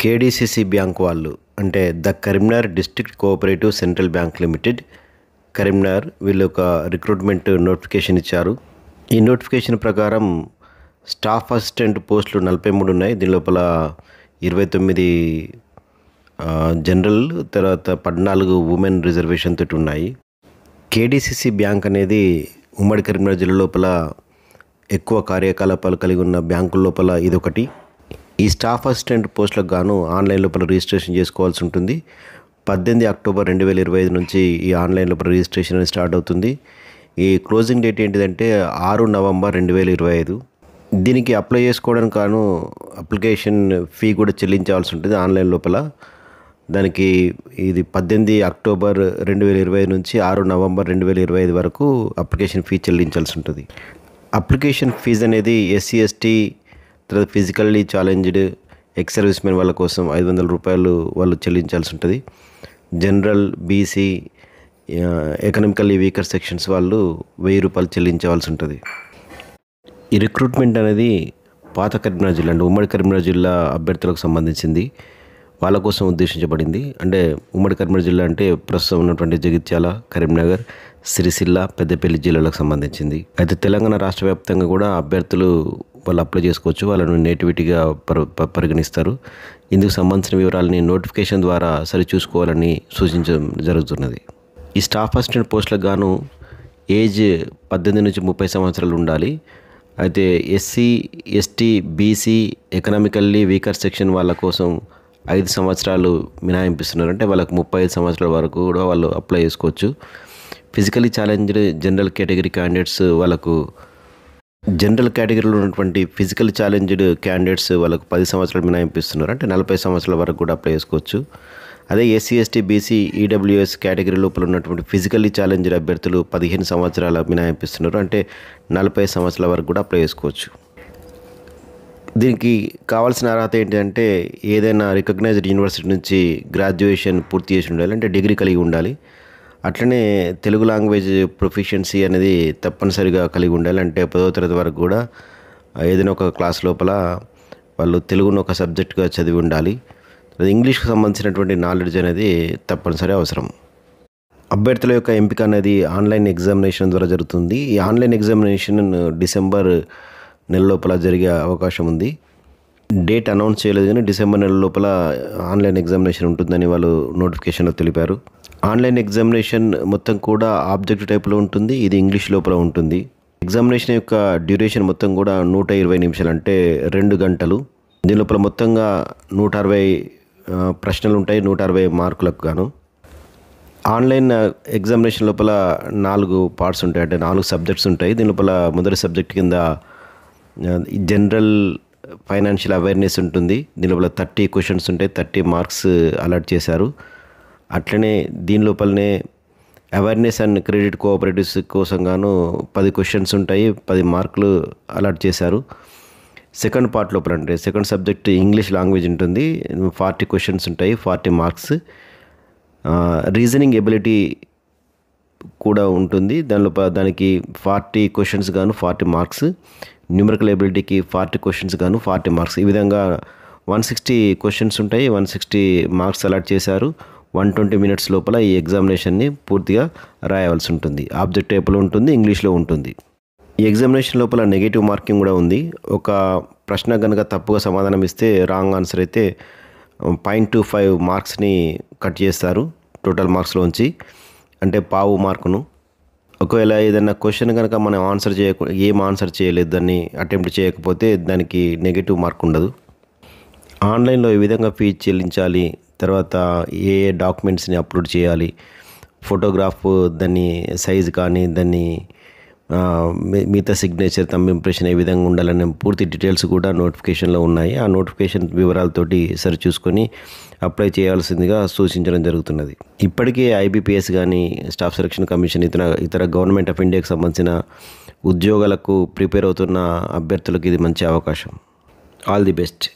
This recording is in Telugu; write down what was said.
కేడీసీసీ బ్యాంక్ వాళ్ళు అంటే the Karimnagar district cooperative central bank limited Karimnagar వీళ్ళు ఒక రిక్రూట్మెంట్ నోటిఫికేషన్ ఇచ్చారు. ఈ నోటిఫికేషన్ ప్రకారం స్టాఫ్ అసిస్టెంట్ పోస్టులు 43 ఉన్నాయి. దీని లోపల 29 జనరల్, తర్వాత 14 ఉమెన్ రిజర్వేషన్ తోటి ఉన్నాయి. కేడీసీసీ బ్యాంక్ అనేది ఉమ్మడి కరీంనగర్ జిల్లా లోపల ఎక్కువ కార్యకలాపాలు కలిగి ఉన్న బ్యాంకుల లోపల ఇదొకటి. ఈ స్టాఫ్ అసిస్టెంట్ పోస్టులకు గాను ఆన్లైన్ లోపల రిజిస్ట్రేషన్ చేసుకోవాల్సి ఉంటుంది. 18 అక్టోబర్ 2025 నుంచి ఈ ఆన్లైన్ లోపల రిజిస్ట్రేషన్ అనేది స్టార్ట్ అవుతుంది. ఈ క్లోజింగ్ డేట్ ఏంటిదంటే 6 నవంబర్ 2025. దీనికి అప్లై చేసుకోవడానికి గాను అప్లికేషన్ ఫీ కూడా చెల్లించాల్సి ఉంటుంది ఆన్లైన్ లోపల. దానికి ఇది 18 అక్టోబర్ 2025 నుంచి 6 నవంబర్ 2025 వరకు అప్లికేషన్ ఫీ చెల్లించాల్సి ఉంటుంది. అప్లికేషన్ ఫీజు అనేది ఎస్సీ ఎస్టీ తర్వాత physically challenged ex service men వాళ్ళ కోసం 500 రూపాయలు వాళ్ళు చెల్లించాల్సి ఉంటుంది. General, BC, economically weaker sections వాళ్ళు 1000 రూపాయలు చెల్లించవలసి ఉంటుంది. ఈ రిక్రూట్మెంట్ అనేది పాత కరీంనగర్ జిల్లా అంటే ఉమ్మడి కరీంనగర్ జిల్లా అభ్యర్థులకు సంబంధించింది. వాళ్ళ కోసం ఉద్దేశించబడింది. అంటే ఉమ్మడి కరీంనగర్ జిల్లా అంటే ప్రస్తుతం ఉన్నటువంటి జగిత్యాల, కరీంనగర్, సిరిసిల్ల, పెద్దపల్లి జిల్లాలకు సంబంధించింది. అయితే తెలంగాణ రాష్ట్ర వ్యాప్తంగా కూడా అభ్యర్థులు వాళ్ళు అప్లై చేసుకోవచ్చు. వాళ్ళను నేటివిటీగా పరిగణిస్తారు. ఇందుకు సంబంధించిన వివరాలని నోటిఫికేషన్ ద్వారా సరిచూసుకోవాలని సూచించడం జరుగుతున్నది. ఈ స్టాఫ్ అసిస్టెంట్ పోస్టులకు గాను ఏజ్ 18 నుంచి 30 సంవత్సరాలు ఉండాలి. అయితే SC, ST, BC, economically weaker section వాళ్ళ కోసం 5 సంవత్సరాలు మినహాయింపిస్తున్నారు. అంటే వాళ్ళకు 35 సంవత్సరాల వరకు కూడా వాళ్ళు అప్లై చేసుకోవచ్చు. Physically challenged general category candidates వాళ్ళకు జనరల్ కేటగిరీలో ఉన్నటువంటి ఫిజికల్ ఛాలెంజ్డ్ క్యాండిడేట్స్ వాళ్ళకు 10 సంవత్సరాలు మినహాయింపిస్తున్నారు. అంటే 40 సంవత్సరాల వరకు కూడా అప్లై చేసుకోవచ్చు. అదే SC, ST, BC, EWS category లోపల ఉన్నటువంటి ఫిజికల్లీ ఛాలెంజ్డ్ అభ్యర్థులు 15 సంవత్సరాల మినహాయింపిస్తున్నారు. అంటే 40 సంవత్సరాల వరకు కూడా అప్లై చేసుకోవచ్చు. దీనికి కావాల్సిన అర్హత ఏంటంటే ఏదైనా రికగ్నైజ్డ్ యూనివర్సిటీ నుంచి గ్రాడ్యుయేషన్ పూర్తి చేసి ఉండాలి, అంటే డిగ్రీ కలిగి ఉండాలి. అట్లనే తెలుగు లాంగ్వేజ్ ప్రొఫిషియన్సీ అనేది తప్పనిసరిగా కలిగి ఉండాలి. అంటే 10వ తరగతి వరకు కూడా ఏదైనా ఒక క్లాస్ లోపల వాళ్ళు తెలుగును ఒక సబ్జెక్టుగా చదివి ఉండాలి. ఇంగ్లీష్కి సంబంధించినటువంటి నాలెడ్జ్ అనేది తప్పనిసరి అవసరం. అభ్యర్థుల యొక్క ఎంపిక అనేది ఆన్లైన్ ఎగ్జామినేషన్ ద్వారా జరుగుతుంది. ఈ ఆన్లైన్ ఎగ్జామినేషన్ డిసెంబర్ నెల లోపల జరిగే అవకాశం ఉంది. డేట్ అనౌన్స్ చేయలేదు కానీ డిసెంబర్ నెల లోపల ఆన్లైన్ ఎగ్జామినేషన్ ఉంటుందని వాళ్ళు నోటిఫికేషన్లో తెలిపారు. ఆన్లైన్ ఎగ్జామినేషన్ మొత్తం కూడా ఆబ్జెక్టివ్ టైప్లో ఉంటుంది. ఇది ఇంగ్లీష్ లోపల ఉంటుంది. ఎగ్జామినేషన్ యొక్క డ్యూరేషన్ మొత్తం కూడా 120 నిమిషాలు, అంటే 2 గంటలు. దీని లోపల మొత్తంగా 160 ప్రశ్నలు ఉంటాయి, 160 మార్కులకు గాను. ఆన్లైన్ ఎగ్జామినేషన్ లోపల 4 పార్ట్స్ ఉంటాయి, అంటే 4 సబ్జెక్ట్స్ ఉంటాయి. దీని లోపల మొదటి సబ్జెక్ట్ కింద జనరల్ ఫైనాన్షియల్ అవేర్నెస్ ఉంటుంది. దీని లోపల 30 క్వశ్చన్స్ ఉంటాయి, 30 మార్క్స్ అలాట్ చేశారు. అట్లనే దీని లోపలనే అవేర్నెస్ అండ్ క్రెడిట్ కోఆపరేటివ్స్ కోసం గాను 10 క్వశ్చన్స్ ఉంటాయి, 10 మార్కులు అలాట్ చేశారు. సెకండ్ పార్ట్ లోపల అంటే సెకండ్ సబ్జెక్ట్ ఇంగ్లీష్ లాంగ్వేజ్ ఉంటుంది, 40 క్వశ్చన్స్ ఉంటాయి, 40 మార్క్స్. రీజనింగ్ ఎబిలిటీ కూడా ఉంటుంది. దానికి 40 క్వశ్చన్స్ గాను 40 మార్క్స్. న్యూమరికల్ ఎబిలిటీకి 40 క్వశ్చన్స్ గాను 40 మార్క్స్. ఈ విధంగా 160 క్వశ్చన్స్ ఉంటాయి, 160 మార్క్స్ అలాట్ చేశారు. 120 మినిట్స్ లోపల ఈ ఎగ్జామినేషన్ని పూర్తిగా రాయవలసి ఉంటుంది. ఆబ్జెక్ట్ టైప్లో ఉంటుంది, ఇంగ్లీష్లో ఉంటుంది. ఈ ఎగ్జామినేషన్ లోపల నెగిటివ్ మార్కింగ్ కూడా ఉంది. ఒక ప్రశ్న కనుక తప్పుగా సమాధానం ఇస్తే, రాంగ్ ఆన్సర్ అయితే 0.25 మార్క్స్ని కట్ చేస్తారు టోటల్ మార్క్స్లోంచి, అంటే పావు మార్కును. ఒకవేళ ఏదైనా క్వశ్చన్ కనుక మనం ఏం ఆన్సర్ చేయలేదు, దాన్ని అటెంప్ట్ చేయకపోతే దానికి నెగిటివ్ మార్క్ ఉండదు. ఆన్లైన్లో ఈ విధంగా ఫీజు చెల్లించాలి, తర్వాత ఏ డాక్యుమెంట్స్ని అప్లోడ్ చేయాలి, ఫోటోగ్రాఫ్, దాన్ని సైజు కానీ దాన్ని మిగతా సిగ్నేచర్, థంబ్ ఇంప్రెషన్ ఏ విధంగా ఉండాలనే పూర్తి డీటెయిల్స్ కూడా నోటిఫికేషన్లో ఉన్నాయి. ఆ నోటిఫికేషన్ వివరాలతోటి సరిచూసుకొని అప్లై చేయాల్సిందిగా సూచించడం జరుగుతున్నది. ఇప్పటికే ఐబీపీఎస్ కానీ, స్టాఫ్ సెలక్షన్ కమిషన్, ఇతర గవర్నమెంట్ ఆఫ్ ఇండియాకి సంబంధించిన ఉద్యోగాలకు ప్రిపేర్ అవుతున్న అభ్యర్థులకు ఇది మంచి అవకాశం. All the best.